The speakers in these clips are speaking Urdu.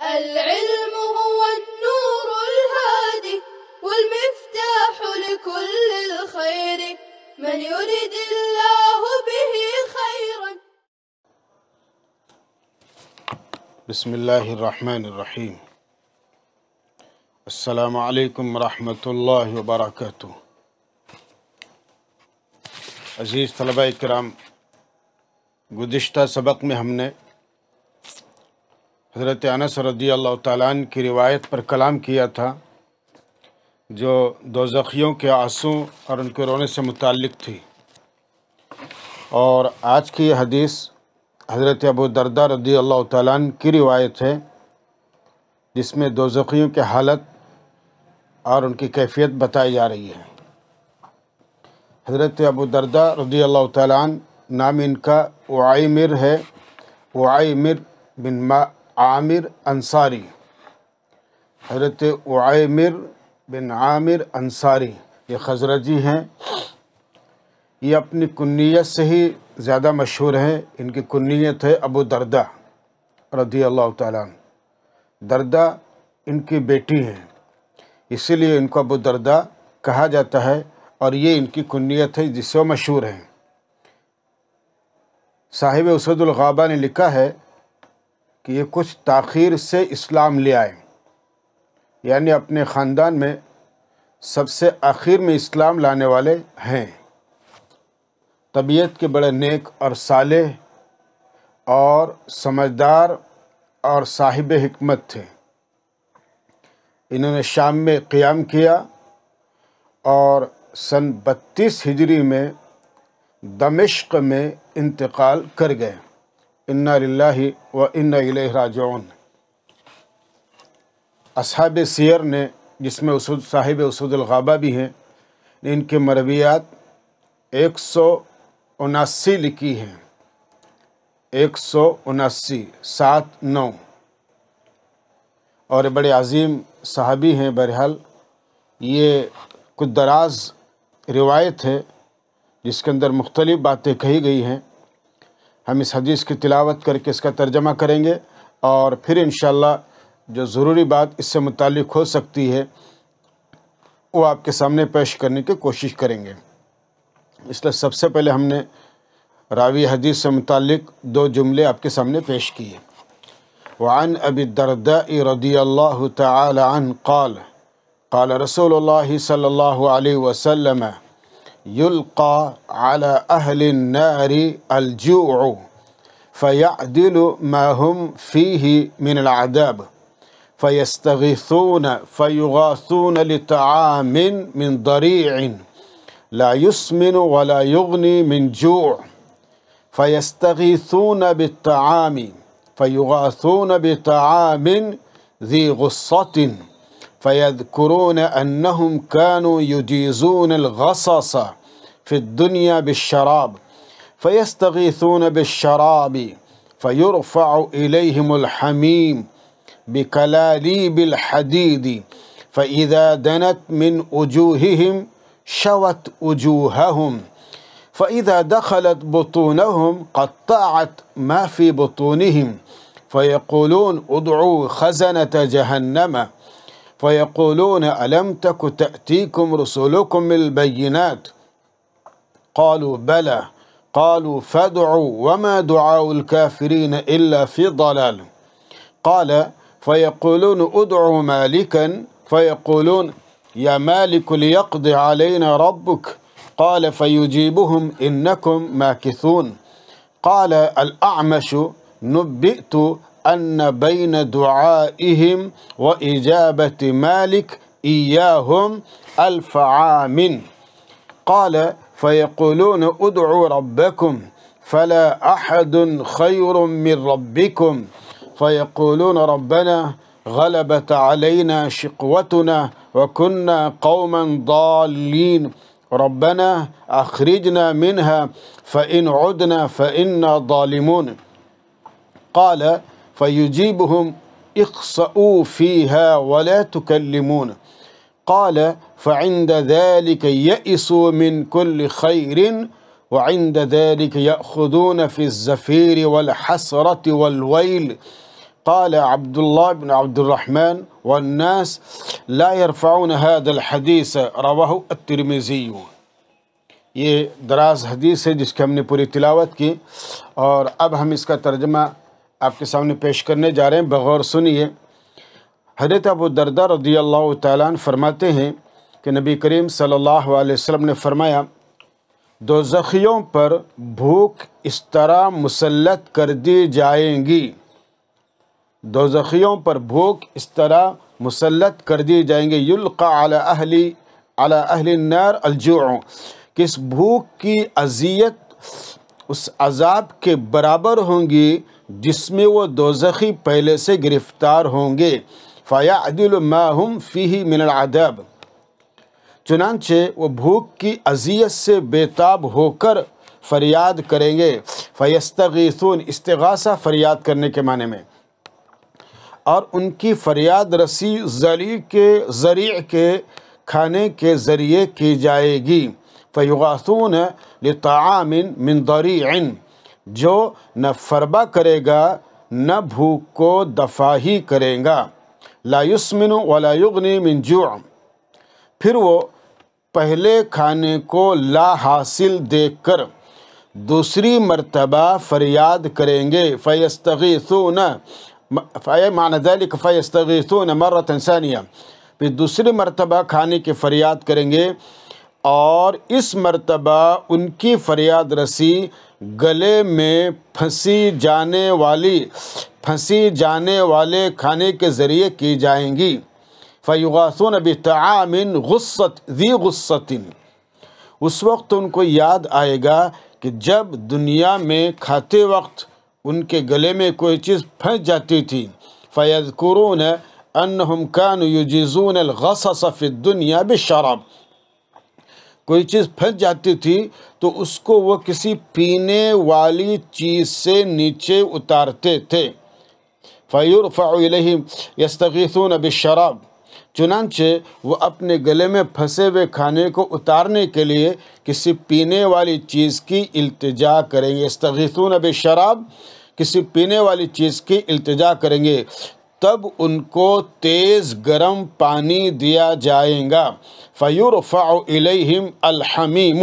العلم هو النور الهادي والمفتاح لكل الخير من يريد الله به خيرا. بسم اللہ الرحمن الرحیم. السلام علیکم ورحمۃ اللہ وبرکاتہ. عزیز طلبہ کرام، گزشتہ سبق میں ہم نے حضرت انس رضی اللہ تعالیٰ عنہ کی روایت پر کلام کیا تھا جو دوزخیوں کے آنسو اور ان کے رونے سے متعلق تھی، اور آج کی یہ حدیث حضرت ابو درداء رضی اللہ تعالیٰ عنہ کی روایت ہے جس میں دوزخیوں کی حالت اور ان کی کیفیت بتائی جا رہی ہے. حضرت ابو درداء رضی اللہ تعالیٰ عنہ نام ان کا اعیمر ہے، اعیمر بن عامر انصاری. حضرت اعیمر بن عامر انصاری یہ خزرجی ہیں. یہ اپنی کنیت سے ہی زیادہ مشہور ہیں. ان کی کنیت ہے ابو درداء رضی اللہ تعالیٰ عنہ. درداء ان کی بیٹی ہیں، اسی لیے ان کو ابو درداء کہا جاتا ہے، اور یہ ان کی کنیت ہے جس سے وہ مشہور ہیں. صاحب اسود الغابہ نے لکھا ہے کہ یہ کچھ تاخیر سے اسلام لے آئے، یعنی اپنے خاندان میں سب سے آخر میں اسلام لانے والے ہیں. طبیعت کے بڑے نیک اور صالح اور سمجھدار اور صاحب حکمت تھے. انہوں نے شام میں قیام کیا اور سن 32 ہجری میں دمشق میں انتقال کر گئے. انا للہ و انا الیہ راجعون. اصحاب سیر نے، جس میں صاحب اسود الغابہ بھی ہیں، ان کے مرویات 179 لکھی ہیں. 179 7-9، اور بڑے عظیم صحابی ہیں. بہرحال یہ کچھ دراز روایت ہے جس کے اندر مختلف باتیں کہی گئی ہیں. ہم اس حدیث کی تلاوت کر کے اس کا ترجمہ کریں گے، اور پھر انشاءاللہ جو ضروری بات اس سے متعلق ہو سکتی ہے وہ آپ کے سامنے پیش کرنے کی کوشش کریں گے. اس لیے سب سے پہلے ہم نے راوی حدیث سے متعلق 2 جملے آپ کے سامنے پیش کیے. وعن ابی الدرداء رضی اللہ تعالی عنہ قال قال رسول اللہ صلی اللہ علیہ وسلم يلقى على أهل النار الجوع فيعدل ما هم فيه من العذاب فيستغيثون فيغاثون لطعام من ضريع لا يسمن ولا يغني من جوع فيستغيثون بالطعام فيغاثون بطعام ذي غصة فيذكرون أنهم كانوا يجيزون الغصص في الدنيا بالشراب فيستغيثون بالشراب فيرفع إليهم الحميم بكلاليب الحديد فإذا دنت من وجوههم شوت وجوههم فإذا دخلت بطونهم قطعت ما في بطونهم فيقولون ادعوا خزنة جهنم فيقولون ألم تك تأتيكم رسلكم بالبينات قالوا بلى قالوا فادعوا وما دعاء الكافرين إلا في ضلال قال فيقولون ادعوا مالكا فيقولون يا مالك ليقضي علينا ربك قال فيجيبهم إنكم ماكثون قال الأعمش نبئت أن بين دعائهم وإجابة مالك إياهم 1000 عام قال فيقولون ادعوا ربكم فلا أحد خير من ربكم فيقولون ربنا غلبت علينا شقوتنا وكنا قوما ضالين ربنا أخرجنا منها فإن عدنا فإنا ظالمون قال فيجيبهم اخسئوا فيها ولا تكلمون قال فعند ذلك يئسوا من كل خير وعند ذلك يأخذون في الزفير والحسرة والويل قال عبد الله بن عبد الرحمن والناس لا يرفعون هذا الحديث رواه الترمذي۔ یہ دراز حدیث ہے جس کی ہم نے پوری تلاوت کی، اور اب ہم اس کا ترجمہ آپ کے سامنے پیش کرنے جا رہے ہیں، بغور سنیے۔ حضرت ابو درداء رضی اللہ تعالیٰ عنہ فرماتے ہیں کہ نبی کریم صلی اللہ علیہ وسلم نے فرمایا، دوزخیوں پر بھوک اس طرح مسلط کر دی جائیں گی، دوزخیوں پر بھوک اس طرح مسلط کر دی جائیں گے، یلقى علی اہل النار الجوع، کہ اس بھوک کی اذیت اس عذاب کے برابر ہوں گی جس میں وہ دوزخی پہلے سے گرفتار ہوں گے، فَيَعْدِلُ مَا هُمْ فِيهِ مِنَ الْعَذَابِ، چنانچہ وہ بھوک کی اذیت سے بیتاب ہو کر فریاد کریں گے، فَيَسْتَغِيثُونَ، استغاثہ فریاد کرنے کے معنی میں، اور ان کی فریاد رسی ذریع کے کھانے کے ذریعے کی جائے گی، فَيُغَاثُونَ لِطَعَامٍ مِّن ضَرِيعٍ، جو نہ فربا کرے گا نہ بھوک کو دفع ہی کرے گا، لا يسمن ولا يغني من جوع، پھر وہ پہلے کھانے کو لا حاصل دیکھ کر دوسری مرتبہ فریاد کریں گے، فَيَسْتَغِيثُونَ، معنی ذلك فَيَسْتَغِيثُونَ مرة ثانیہ، پھر دوسری مرتبہ کھانے کی فریاد کریں گے، اور اس مرتبہ ان کی فریاد رسی گلے میں پھنسی جانے والے کھانے کے ذریعے کی جائیں گی، فَيُغَاثُونَ بِطَعَامٍ ذِي غُصَّةٍ، اس وقت ان کو یاد آئے گا کہ جب دنیا میں کھاتے وقت ان کے گلے میں کوئی چیز پھنس جاتی تھی، فَيَذْكُرُونَ أَنَّهُمْ كَانُوا يُجِيزُونَ الْغَصَصَ فِي الدُّنْيَا بِالشَّرَابِ، کوئی چیز پھنس جاتی تھی تو اس کو وہ کسی پینے والی چیز سے نیچے اتارتے تھے، فَيُرْفَعُ إِلَيْهِمْ يَسْتَغِيثُونَ بِالشَّرَابِ، چنانچہ وہ اپنے گلے میں پھنسے ہوئے کھانے کو اتارنے کے لیے کسی پینے والی چیز کی التجا کریں گے، یستغیثون بالشراب، کسی پینے والی چیز کی التجا کریں گے، تب ان کو تیز گرم پانی دیا جائے گا، فَيُرْفَعُ إِلَيْهِمْ الْحَمِيمُ،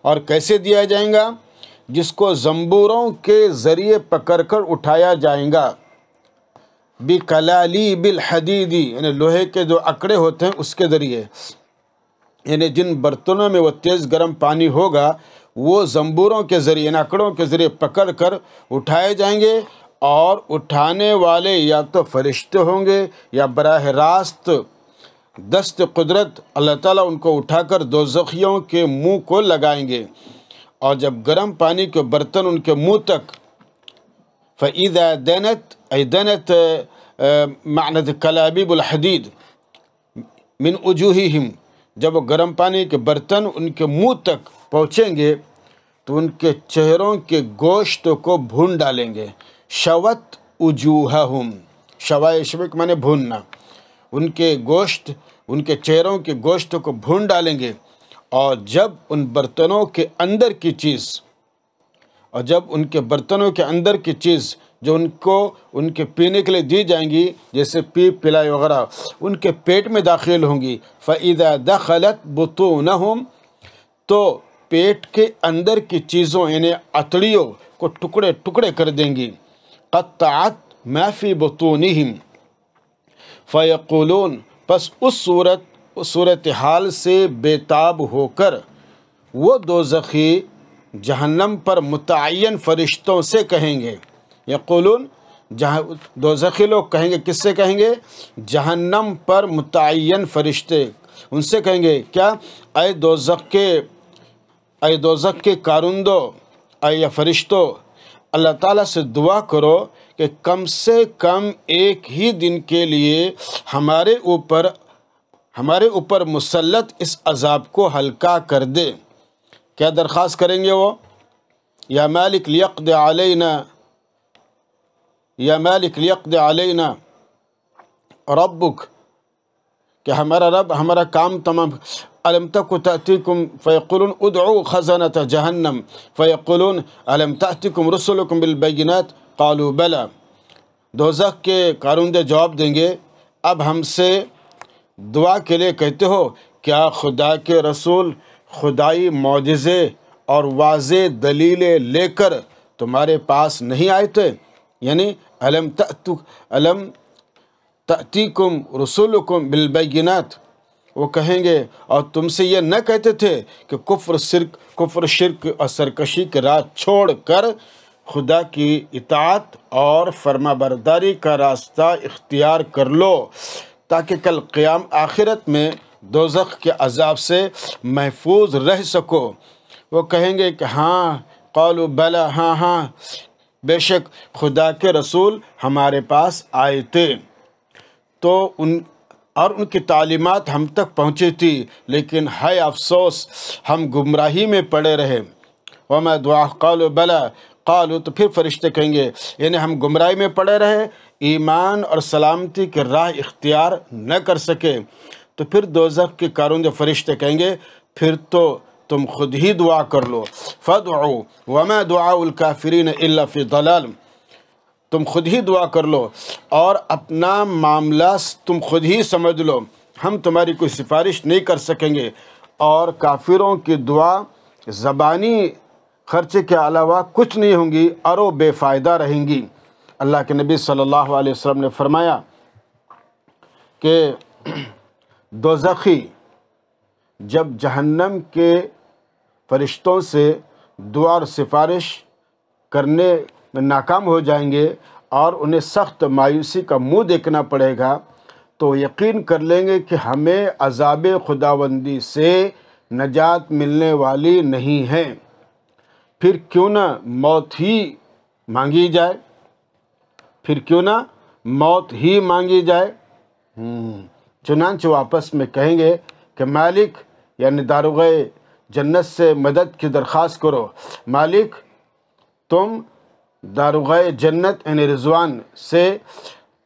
اور کیسے دیا جائے گا؟ جس کو زنبوروں کے ذریعے پکڑ کر اٹھایا جائے گا، بِقَلَالِيبِ الْحَدِيدِ، یعنی لوہے کے جو اکڑے ہوتے ہیں اس کے ذریعے، یعنی جن برتنوں میں وہ تیز گرم پانی ہوگا وہ زنبوروں کے ذریعے، یعنی اکڑوں کے ذریعے پکڑ کر اٹھائے جائیں گے، اور اٹھانے والے یا تو فرشتے ہوں گے یا براہ راست دست قدرت اللہ تعالیٰ ان کو اٹھا کر دوزخیوں کے منہ کو لگائیں گے، اور جب گرم پانی کے برتن ان کے منہ تک، فَإِذَا دَنَتْ أي دَنَتْ معنی کلابیب الحدید من وجوہہم، جب وہ گرم پانی کے برتن ان کے منہ تک پہنچیں گے تو ان کے چہروں کے گوشت کو بھون ڈالیں گے، شوت وجوہہم، شوائے شبک معنی بھوننا، ان کے گوشت، ان کے چہروں کے گوشت کو بھون ڈالیں گے، اور جب ان برتنوں کے اندر کی چیز، اور جب ان کے برتنوں کے اندر کی چیز جو ان کو ان کے پینے کے لیے دی جائیں گی، جیسے پیپ پلائی وغیرہ، ان کے پیٹ میں داخل ہوں گی، فَإِذَا دَخَلَتْ بُطُونَهُمْ، تو پیٹ کے اندر کی چیزوں یعنی اتڑیوں کو ٹکڑے ٹکڑے کر دیں گی، قَطَّعَتْ مَا فِي بُطُونِهِمْ، فَيَقُولُونَ، پس اس صورتحال سے بیتاب ہو کر وہ دوزخی جہنم پر متعین فرشتوں سے کہیں گے، یقولون، دوزخی لوگ کہیں گے، کس سے کہیں گے؟ جہنم پر متعین فرشتے ان سے کہیں گے، کیا؟ اے دوزخ کے کارندو، اے فرشتوں، اللہ تعالیٰ سے دعا کرو کہ کم سے کم ایک ہی دن کے لیے ہمارے اوپر مسلط اس عذاب کو ہلکا کر دے۔ کیا درخواست کریں گے وہ؟ یا مالک لیقض علینا، یا مالک لیقض علینا ربک، کہ ہمارا رب ہمارا کام تمام، الم تک تأتیکم فیقولون ادعوا خزنۃ جہنم فیقولون الم تأتیکم رسلکم بالبینات قالوا بلی، دوزخ کے کارندے جواب دیں گے اب ہم سے دعا کے لیے کہتے ہو، کیا خدا کے رسول خدائی معجزے اور واضح دلیلیں لے کر تمہارے پاس نہیں آئے تھے؟ یعنی الم تأتیکم رسولکم بالبینات، وہ کہیں گے اور تم سے یہ نہ کہتے تھے کہ کفر شرک اور سرکشی کے راہ چھوڑ کر خدا کی اطاعت اور فرما برداری کا راستہ اختیار کر لو تاکہ کل قیام آخرت میں دوزخ کے عذاب سے محفوظ رہ سکو۔ وہ کہیں گے کہ ہاں، قالوا بلا، ہاں بے شک خدا کے رسول ہمارے پاس آئے تھے تو ان کی تعلیمات ہم تک پہنچی تھی، لیکن ہے افسوس ہم گمراہی میں پڑے رہے۔ وما دعا قالوا بلا، قالوا تو پھر فرشتے کہیں گے یعنی ہم گمراہی میں پڑے رہے، ایمان اور سلامتی کے راہ اختیار نہ کر سکے۔ تو پھر دوزخ کے کارندے فرشتے کہیں گے پھر تو تم خود ہی دعا کر لو، فادعوا وما دعاء الکافرین الا فی ضلال، تم خود ہی دعا کر لو اور اپنا معاملہ تم خود ہی سمجھ لو، ہم تمہاری کوئی سفارش نہیں کر سکیں گے، اور کافروں کی دعا زبانی خرچے کے علاوہ کچھ نہیں ہوں گی اور وہ بے فائدہ رہیں گی۔ اللہ کے نبی صلی اللہ علیہ وسلم نے فرمایا کہ دوزخی جب جہنم کے فرشتوں سے دعا اور سفارش کرنے میں ناکام ہو جائیں گے اور انہیں سخت مایوسی کا منہ دیکھنا پڑے گا تو یقین کر لیں گے کہ ہمیں عذاب خداوندی سے نجات ملنے والی نہیں ہے، پھر کیوں نہ موت ہی مانگی جائے۔ چنانچہ وہ آپس میں کہیں گے کہ مالک یعنی داروغ جنت سے مدد کی درخواست کرو، مالک تم داروغ جنت یعنی رضوان سے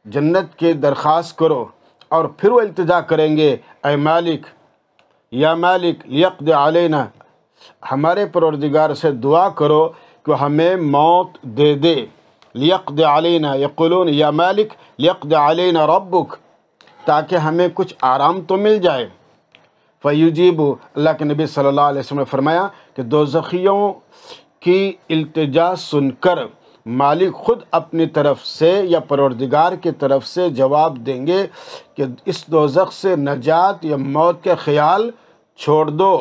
جنت کی درخواست کرو، اور پھر وہ التجا کریں گے اے مالک، یا مالک لیقض علینا، ہمارے پروردگار سے دعا کرو کہ ہمیں موت دے دے۔ لیقض علینا، یقولون یا مالک لیقض علینا ربک، تاکہ ہمیں کچھ آرام تو مل جائے۔ فیجیب، اللہ کے نبی صلی اللہ علیہ وسلم نے فرمایا کہ دوزخیوں کی التجا سن کر مالک خود اپنی طرف سے یا پروردگار کی طرف سے جواب دیں گے کہ اس دوزخ سے نجات یا موت کے خیال چھوڑ دو،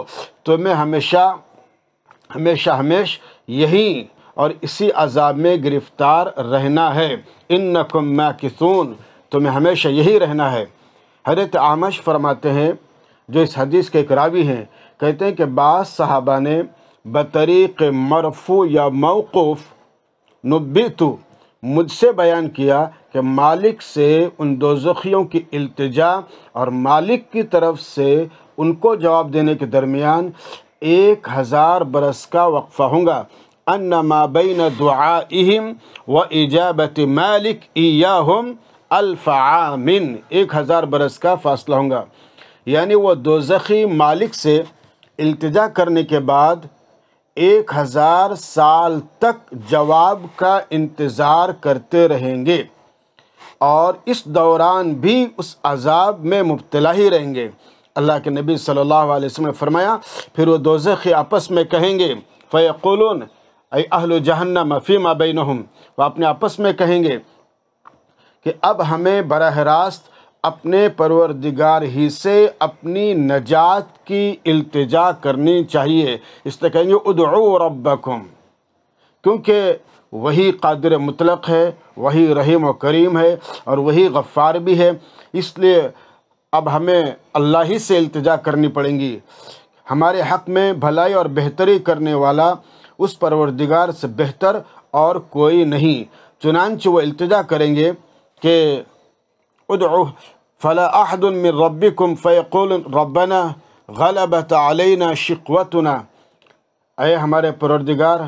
تمہیں ہمیشہ یہی اور اسی عذاب میں گرفتار رہنا ہے، انکم ماکثون، تمہیں ہمیشہ یہی رہنا ہے۔ حضرت اعمش فرماتے ہیں، جو اس حدیث کے ایک راوی ہیں، کہتے ہیں کہ بعض صحابہ نے بطریق مرفوع یا موقوف نبیتو، مجھ سے بیان کیا کہ مالک سے ان دوزخیوں کی التجا اور مالک کی طرف سے ان کو جواب دینے کے درمیان 1000 برس کا وقفہ ہوں گا، ان ما بین دعائہم و اجابت مالک ایاہم 1000 عام، 1000 برس کا فاصلہ ہوں گا، یعنی وہ دوزخی مالک سے التجا کرنے کے بعد 1000 سال تک جواب کا انتظار کرتے رہیں گے، اور اس دوران بھی اس عذاب میں مبتلا ہی رہیں گے۔ اللہ کے نبی صلی اللہ علیہ وسلم نے فرمایا پھر وہ دوزخی آپس میں کہیں گے، فیقولون ای اہل جہنم فیما بینہم، وہ اپنے آپس میں کہیں گے کہ اب ہمیں براہ راست اپنے پروردگار ہی سے اپنی نجات کی التجا کرنی چاہیے، اس لیے کہیں گے ادعوا ربکم، کیونکہ وہی قادر مطلق ہے، وہی رحیم و کریم ہے اور وہی غفار بھی ہے، اس لیے اب ہمیں اللہ ہی سے التجا کرنی پڑیں گی، ہمارے حق میں بھلائی اور بہتری کرنے والا اس پروردگار سے بہتر اور کوئی نہیں۔ چنانچہ وہ التجا کریں گے کہ ادعو فلا احد من ربکم فیقول ربنا غلبت علینا شقوتنا، اے ہمارے پروردگار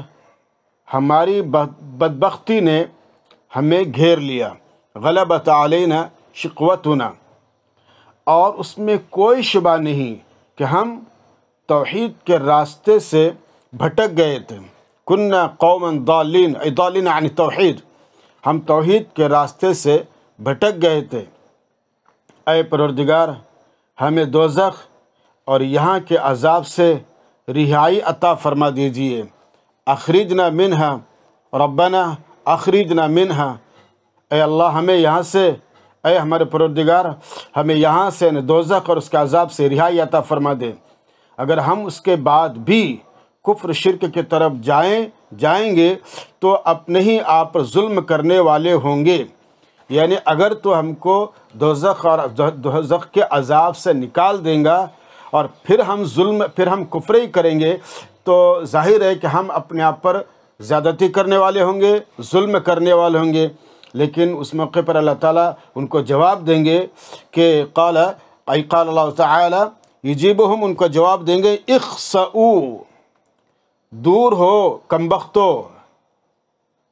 ہماری بدبختی نے ہمیں گھیر لیا، غلبت علینا شقوتنا، اور اس میں کوئی شبہ نہیں کہ ہم توحید کے راستے سے بھٹک گئے تھے، کننا قوما ضالین، ای ضالین عن توحید، ہم توحید کے راستے سے بھٹک گئے تھے۔ اے پروردگار، ہمیں دوزخ اور یہاں کے عذاب سے رہائی عطا فرما دیجیے۔ اخرجنا منہا ربنا اخرجنا منہا، اے اللہ ہمیں یہاں سے، اے ہمارے پروردگار ہمیں یہاں سے دوزخ اور اس کے عذاب سے رہائی عطا فرما دے۔ اگر ہم اس کے بعد بھی کفر شرک کی طرف جائیں گے تو اپنے ہی آپ پر ظلم کرنے والے ہوں گے۔ یعنی اگر تو ہم کو دوزخ اور دوزخ کے عذاب سے نکال دیں گا اور پھر ہم کفر ہی کریں گے تو ظاہر ہے کہ ہم اپنے آپ پر زیادتی کرنے والے ہوں گے، ظلم کرنے والے ہوں گے۔ لیکن اس موقع پر اللہ تعالیٰ ان کو جواب دیں گے کہ قال اللہ تعالیٰ یجیبہم، ان کو جواب دیں گے اخسؤ، دور ہو کمبختو،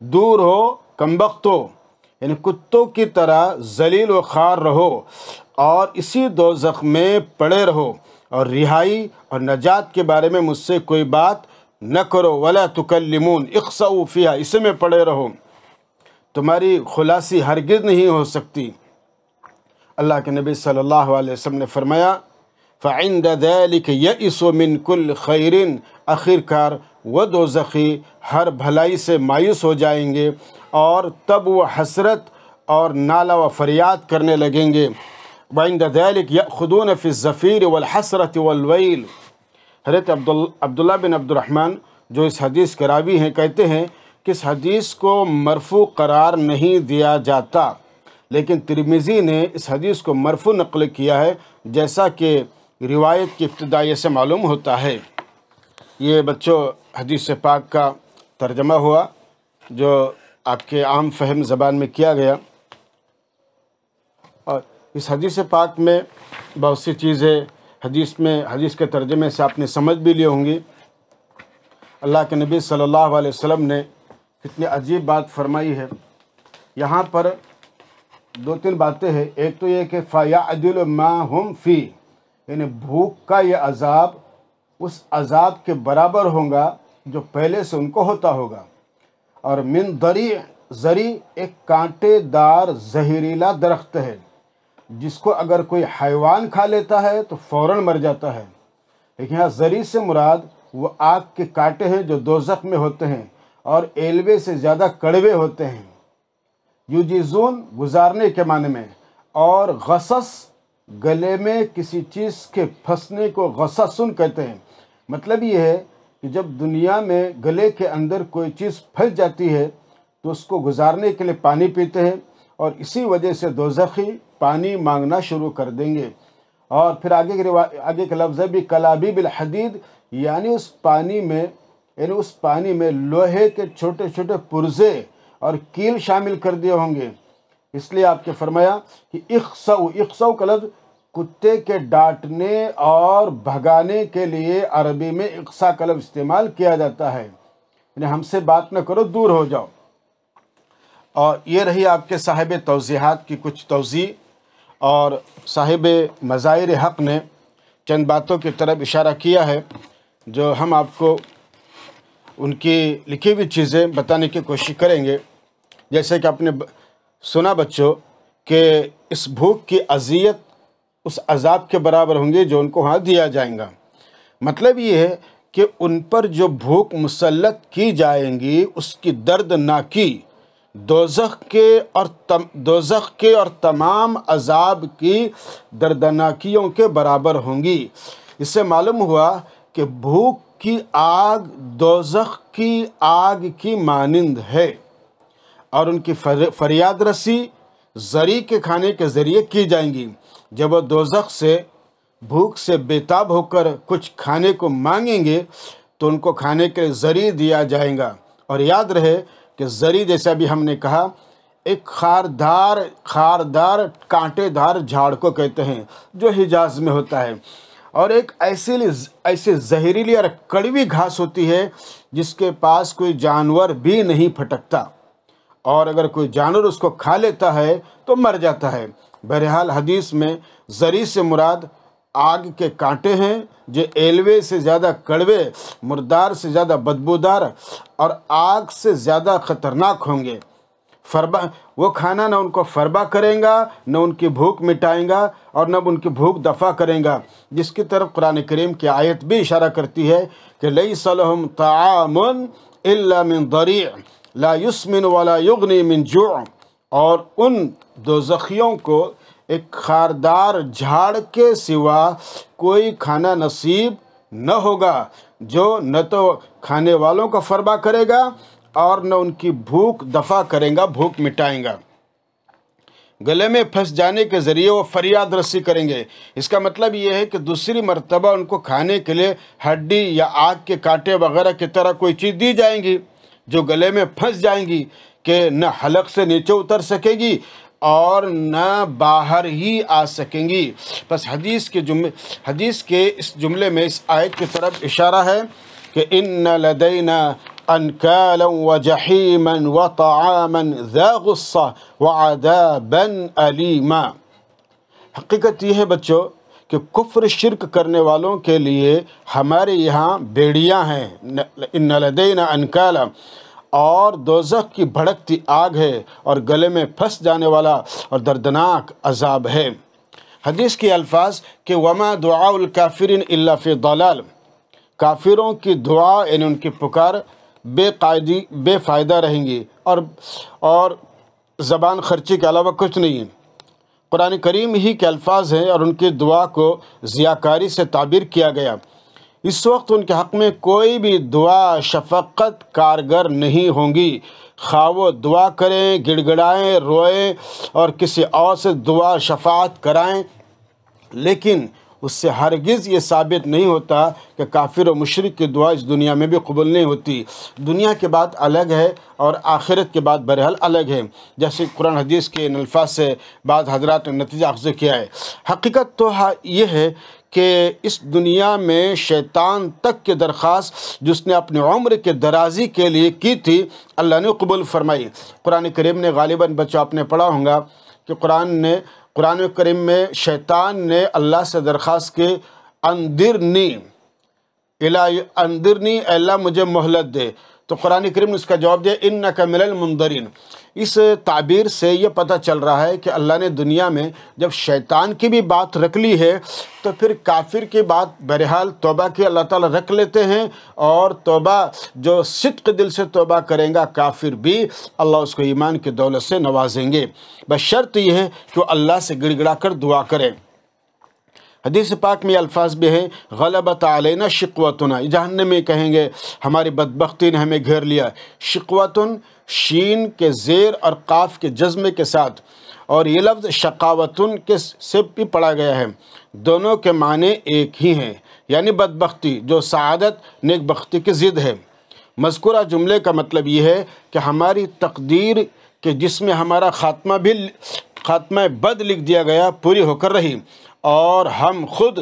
دور ہو کمبختو، یعنی کتوں کی طرح ذلیل و خوار رہو اور اسی دوزخ میں پڑے رہو، اور رہائی اور نجات کے بارے میں مجھ سے کوئی بات نہ کرو، ولا تکلمون، اخسؤ فیہا، اسی میں پڑے رہو، تمہاری خلاصی ہرگز نہیں ہو سکتی۔ اللہ کے نبی صلی اللہ علیہ وسلم نے فرمایا فعند ذلك یئس من کل خیر، آخر کار وہ دوزخی ہر بھلائی سے مایوس ہو جائیں گے اور تب وہ حسرت اور نالہ و فریاد کرنے لگیں گے۔ وعند ذلك یأخذون فی الزفیر والحسرت والویل۔ حضرت عبداللہ بن عبد الرحمن جو اس حدیث کے راوی ہیں کہتے ہیں کہ اس حدیث کو مرفوع قرار نہیں دیا جاتا، لیکن ترمذی نے اس حدیث کو مرفوع نقل کیا ہے، جیسا کہ روایت کی ابتدائی سے معلوم ہوتا ہے۔ یہ بچوں حدیث پاک کا ترجمہ ہوا جو آپ کے عام فہم زبان میں کیا گیا، اور اس حدیث پاک میں بہت سی چیزیں حدیث کے ترجمے سے آپ نے سمجھ بھی لی ہوں گی۔ اللہ کے نبی صلی اللہ علیہ وسلم نے کتنی عجیب بات فرمائی ہے۔ یہاں پر دو تین باتیں ہیں۔ ایک تو یہ کہ فَيَعْدِلُ مَا هُمْ فِي، یعنی بھوک کا یہ عذاب اس عذاب کے برابر ہوگا جو پہلے سے ان کو ہوتا ہوگا۔ اور من ضری ایک کانٹے دار زہریلا درخت ہے جس کو اگر کوئی حیوان کھا لیتا ہے تو فوراً مر جاتا ہے، لیکن یہاں ضری سے مراد وہ آگ کے کانٹے ہیں جو دوزخ میں ہوتے ہیں اور ایلوے سے زیادہ کڑوے ہوتے ہیں۔ یوجیزون گزارنے کے معنی میں، اور غصص گلے میں کسی چیز کے پھنسنے کو غصصن کہتے ہیں۔ مطلب یہ ہے کہ جب دنیا میں گلے کے اندر کوئی چیز پھنس جاتی ہے تو اس کو گزارنے کے لیے پانی پیتے ہیں، اور اسی وجہ سے دوزخی پانی مانگنا شروع کر دیں گے۔ اور پھر آگے کے لفظ ہے بھی کلابیب الحدید، یعنی اس پانی میں لوہے کے چھوٹے چھوٹے پرزے اور کیل شامل کر دیے ہوں گے۔ اس لیے آپ کے فرمایا کہ اخسؤ کا لفظ کتے کے ڈانٹنے اور بھگانے کے لیے عربی میں اقصا کا لفظ استعمال کیا جاتا ہے، یعنی ہم سے بات نہ کرو، دور ہو جاؤ۔ اور یہ رہی آپ کے صاحب توضیحات کی کچھ توضیح، اور صاحب مظاہر حق نے چند باتوں کی طرف اشارہ کیا ہے جو ہم آپ کو ان کی لکھی ہوئی چیزیں بتانے کی کوشش کریں گے۔ جیسے کہ آپ نے سنا بچوں کہ اس بھوک کی اذیت اس عذاب کے برابر ہوں گی جو ان کو وہاں دیا جائیں گا۔ مطلب یہ ہے کہ ان پر جو بھوک مسلط کی جائیں گی اس کی دردناکی دوزخ کے اور تمام عذاب کی دردناکیوں کے برابر ہوں گی۔ اس سے معلوم ہوا کہ بھوک کی آگ دوزخ کی آگ کی مانند ہے، اور ان کی فریاد رسی زری کے کھانے کے ذریعے کی جائیں گی۔ جب وہ دوزخ سے بھوک سے بےتاب ہو کر کچھ کھانے کو مانگیں گے تو ان کو کھانے کے زری دیا جائے گا۔ اور یاد رہے کہ زری جیسا بھی ہم نے کہا ایک خاردار کانٹے دار جھاڑ کو کہتے ہیں جو حجاز میں ہوتا ہے، اور ایک ایسی زہریلی اور کڑوی گھاس ہوتی ہے جس کے پاس کوئی جانور بھی نہیں پھٹکتا، اور اگر کوئی جانور اس کو کھا لیتا ہے تو مر جاتا ہے۔ بہرحال حدیث میں زری سے مراد آگ کے کانٹے ہیں جو ایلوے سے زیادہ کڑوے، مردار سے زیادہ بدبودار اور آگ سے زیادہ خطرناک ہوں گے۔ وہ کھانا نہ ان کو فربا کرے گا، نہ ان کی بھوک مٹائیں گا، اور نہ ان کی بھوک دفع کریں گا، جس کی طرف قرآن کریم کی آیت بھی اشارہ کرتی ہے کہ لیس لہم طعام الا من ضریع لا یسمن ولا یغنی من جوع، اور ان دوزخیوں کو ایک خاردار جھاڑ کے سوا کوئی کھانا نصیب نہ ہوگا جو نہ تو کھانے والوں کا فربا کرے گا اور نہ ان کی بھوک دفع کرے گا، بھوک مٹائیں گا۔ گلے میں پھنس جانے کے ذریعے وہ فریاد رسی کریں گے۔ اس کا مطلب یہ ہے کہ دوسری مرتبہ ان کو کھانے کے لیے ہڈی یا آگ کے کانٹے وغیرہ کی طرح کوئی چیز دی جائیں گی جو گلے میں پھنس جائیں گی کہ نہ حلق سے نیچے اتر سکے گی اور نہ باہر ہی آ سکیں گی۔ بس حدیث کے اس جملے میں اس آیت کی طرف اشارہ ہے کہ ان لدینا انکالا وجحیما وطعاما ذا غصہ وعذابا علیما۔ حقیقت یہ ہے بچوں کہ کفر شرک کرنے والوں کے لیے ہمارے یہاں بیڑیاں ہیں، ان لدینا انکالا، اور دوزخ کی بھڑکتی آگ ہے اور گلے میں پھنس جانے والا اور دردناک عذاب ہے۔ حدیث کے الفاظ کہ وما دعاء الکافرین الا فی ضلال، کافروں کی دعا یعنی ان کی پکار بے فائدہ رہیں گی اور زبان خرچی کے علاوہ کچھ نہیں۔ قرآن کریم ہی کے الفاظ ہیں اور ان کی دعا کو ضیاءکاری سے تعبیر کیا گیا۔ اس وقت ان کے حق میں کوئی بھی دعا شفقت کارگر نہیں ہوں گی، خواہ وہ دعا کریں، گڑ گڑائیں، روئیں اور کسی اور سے دعا شفاعت کرائیں، لیکن اس سے ہرگز یہ ثابت نہیں ہوتا کہ کافر و مشرک کی دعا اس دنیا میں بھی قبول نہیں ہوتی۔ دنیا کے بعد الگ ہے اور آخرت کے بعد بہرحال الگ ہے، جیسے قرآن حدیث کے ان الفاظ سے بعض حضرات نے نتیجہ اخذ کیا ہے۔ حقیقت تو یہ ہے کہ اس دنیا میں شیطان تک کی درخواست جس نے اپنی عمر کے درازی کے لیے کی تھی اللہ نے قبول فرمائی۔ قرآن کریم نے غالباً بچوں آپ نے پڑھا ہوگا کہ قرآن کریم میں شیطان نے اللہ سے درخواست کی اندرنی اے اللہ مجھے مہلت دے، تو قرآن کریم نے اس کا جواب دیا انک من المنظرین۔ اس تعبیر سے یہ پتہ چل رہا ہے کہ اللہ نے دنیا میں جب شیطان کی بھی بات رکھ لی ہے تو پھر کافر کی بات بہرحال توبہ کی اللہ تعالیٰ رکھ لیتے ہیں، اور توبہ جو صدق دل سے توبہ کریں گا کافر بھی اللہ اس کو ایمان کی دولت سے نوازیں گے، بس شرط یہ ہے کہ وہ اللہ سے گڑ گڑا کر دعا کریں۔ حدیث پاک میں الفاظ بھی ہیں غلبت علینا شقوتنا، جہنم میں کہیں گے ہماری بدبختی نے ہمیں گھیر لیا۔ شقوتن شین کے زیر اور قاف کے جزمے کے ساتھ، اور یہ لفظ شقاوتن کے سے بھی پڑھا گیا ہے، دونوں کے معنی ایک ہی ہیں، یعنی بدبختی جو سعادت نیک بختی کی ضد ہے۔ مذکورہ جملے کا مطلب یہ ہے کہ ہماری تقدیر کہ جس میں ہمارا خاتمہ بد لکھ دیا گیا پوری ہو کر رہی، اور ہم خود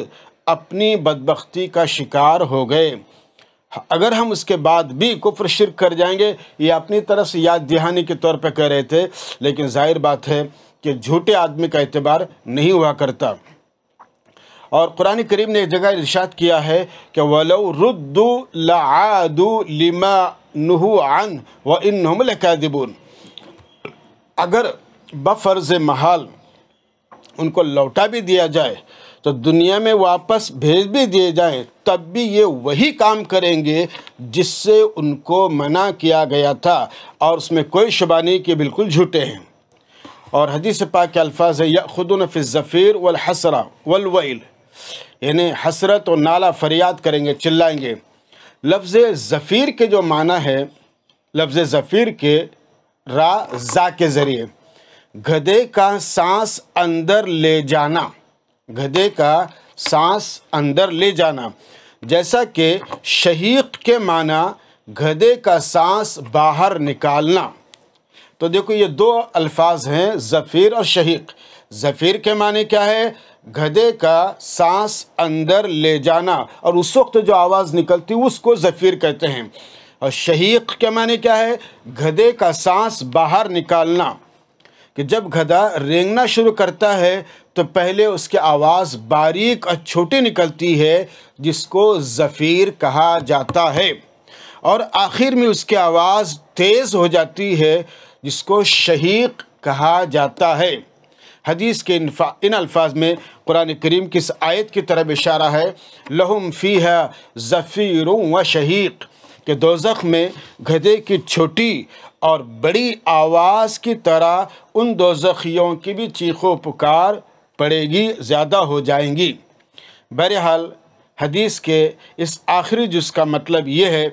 اپنی بدبختی کا شکار ہو گئے۔ اگر ہم اس کے بعد بھی کفر شرک کر جائیں گے، یہ اپنی طرف سے یاد دہانی کے طور پہ کہہ رہے تھے، لیکن ظاہر بات ہے کہ جھوٹے آدمی کا اعتبار نہیں ہوا کرتا۔ اور قرآن کریم نے ایک جگہ ارشاد کیا ہے کہ وَلَوْ رُدُّوا لَعَادُوا لِمَا نُهُوا عَنْهُ وَإِنَّهُمْ لَكَاذِبُونَ، اگر بفرض محال ان کو لوٹا بھی دیا جائے تو دنیا میں واپس بھیج بھی دیے جائیں تب بھی یہ وہی کام کریں گے جس سے ان کو منع کیا گیا تھا، اور اس میں کوئی شبہ نہیں کہ بالکل جھوٹے ہیں۔ اور حدیث پاک کے الفاظ ہے یأخذون فی الزفیر والحسرہ والویل، یعنی حسرت اور نالہ فریاد کریں گے، چلائیں گے۔ لفظ زفیر کے جو معنی ہے، لفظ زفیر کے را زا کے ذریعے گدھے کا سانس اندر لے جانا، گدھے کا سانس اندر لے جانا، جیسا کہ شہیق کے معنی گدھے کا سانس باہر نکالنا۔ تو دیکھو یہ دو الفاظ ہیں زفیر اور شہیق۔ زفیر کے معنی کیا ہے؟ گدھے کا سانس اندر لے جانا، اور اس وقت جو آواز نکلتی اس کو زفیر کہتے ہیں۔ اور شہیق کے معنی کیا ہے؟ گدھے کا سانس باہر نکالنا، کہ جب گدھا رینگنا شروع کرتا ہے تو پہلے اس کی آواز باریک اور چھوٹی نکلتی ہے جس کو زفیر کہا جاتا ہے، اور آخر میں اس کی آواز تیز ہو جاتی ہے جس کو شہیق کہا جاتا ہے۔ حدیث کے ان الفاظ میں قرآن کریم کی اس آیت کی طرف اشارہ ہے، لہم فیہا زفیر و شہیق، کہ دوزخ میں گدھے کی چھوٹی اور بڑی آواز کی طرح ان دوزخیوں کی بھی چیخ و پکار پڑے گی، زیادہ ہو جائیں گی۔ بہرحال حدیث کے اس آخری جز کا مطلب یہ ہے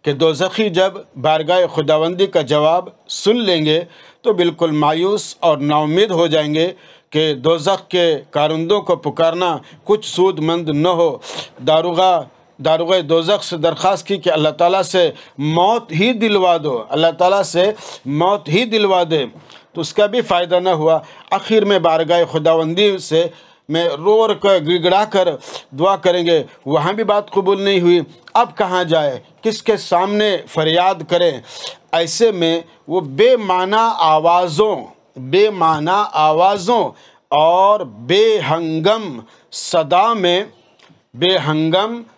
کہ دوزخی جب بارگاہ خداوندی کا جواب سن لیں گے تو بالکل مایوس اور نا امید ہو جائیں گے کہ دوزخ کے کارندوں کو پکارنا کچھ سود مند نہ ہو۔ داروغہ دوزخ سے درخواست کی کہ اللہ تعالیٰ سے موت ہی دلوا دو، اللہ تعالیٰ سے موت ہی دلوا دے، تو اس کا بھی فائدہ نہ ہوا۔ آخر میں بارگاہ خداوندی سے میں رو کر گڑگڑا کر دعا کریں گے، وہاں بھی بات قبول نہیں ہوئی، اب کہاں جائے، کس کے سامنے فریاد کریں؟ ایسے میں وہ بے معنی آوازوں اور بے ہنگم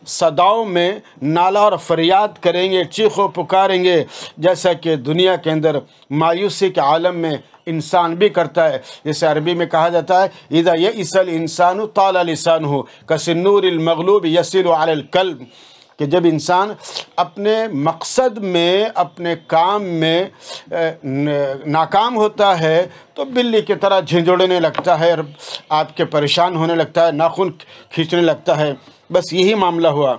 صداؤں میں نالہ اور فریاد کریں گے، چیخ و پکاریں گے، جیسا کہ دنیا کے اندر مایوسی کے عالم میں انسان بھی کرتا ہے۔ جیسے عربی میں کہا جاتا ہے اذا یئس الانسان طال لسانہ کسنور المغلوب یسیل علی القلب، کہ جب انسان اپنے مقصد میں، اپنے کام میں ناکام ہوتا ہے تو بلی کی طرح جھنجھوڑنے لگتا ہے، آپ کے پریشان ہونے لگتا ہے، ناخن کھینچنے لگتا ہے۔ بس یہی معاملہ ہوا۔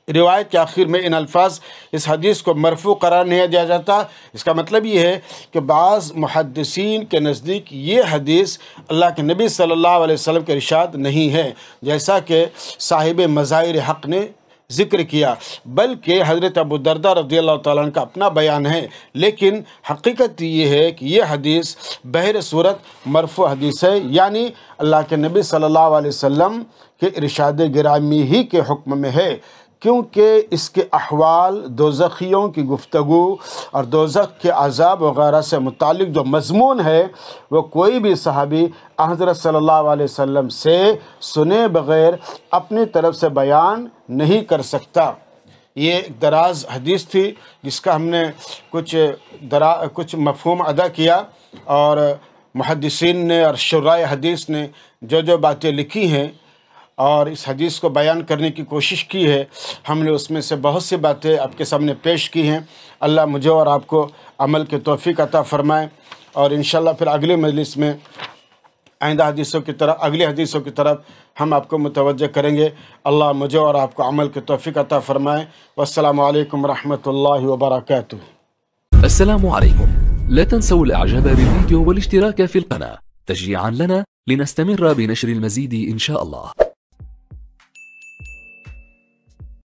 روایت کے آخر میں ان الفاظ اس حدیث کو مرفوع قرار نہیں دیا جاتا۔ اس کا مطلب یہ ہے کہ بعض محدثین کے نزدیک یہ حدیث اللہ کے نبی صلی اللہ علیہ وسلم کے ارشاد نہیں ہے، جیسا کہ صاحب مظاہر حق نے ذکر کیا، بلکہ حضرت ابو درداء رضی اللہ تعالیٰ عنہ کا اپنا بیان ہے۔ لیکن حقیقت یہ ہے کہ یہ حدیث بہر صورت مرفوع حدیث ہے، یعنی اللہ کے نبی صلی اللہ علیہ وسلم کے ارشاد گرامی ہی کے حکم میں ہے، کیونکہ اس کے احوال، دوزخیوں کی گفتگو اور دوزخ کے عذاب وغیرہ سے متعلق جو مضمون ہے وہ کوئی بھی صحابی حضرت صلی اللہ علیہ وسلم سے سنے بغیر اپنی طرف سے بیان نہیں کر سکتا۔ یہ ایک دراز حدیث تھی جس کا ہم نے کچھ مفہوم ادا کیا، اور محدثین نے اور شرائع حدیث نے جو باتیں لکھی ہیں اور اس حدیث کو بیان کرنے کی کوشش کی ہے، ہم نے اس میں سے بہت سی باتیں آپ کے سامنے پیش کی ہیں۔ اللہ مجھے اور آپ کو عمل کی توفیق عطا فرمائے، اور انشاءاللہ پھر اگلے مجلس میں اگلی حدیثوں کی طرف ہم آپ کو متوجہ کریں گے۔ اللہ مجھے اور آپ کو عمل کی توفیق عطا فرمائے۔ والسلام علیکم ورحمۃ اللہ وبرکاتہ۔ السلام عليكم، لا تنسوا الاعجاب بالفيديو والاشتراك في القناة تشجيعا لنا لنستمر بنشر المزيد إن شاء الله.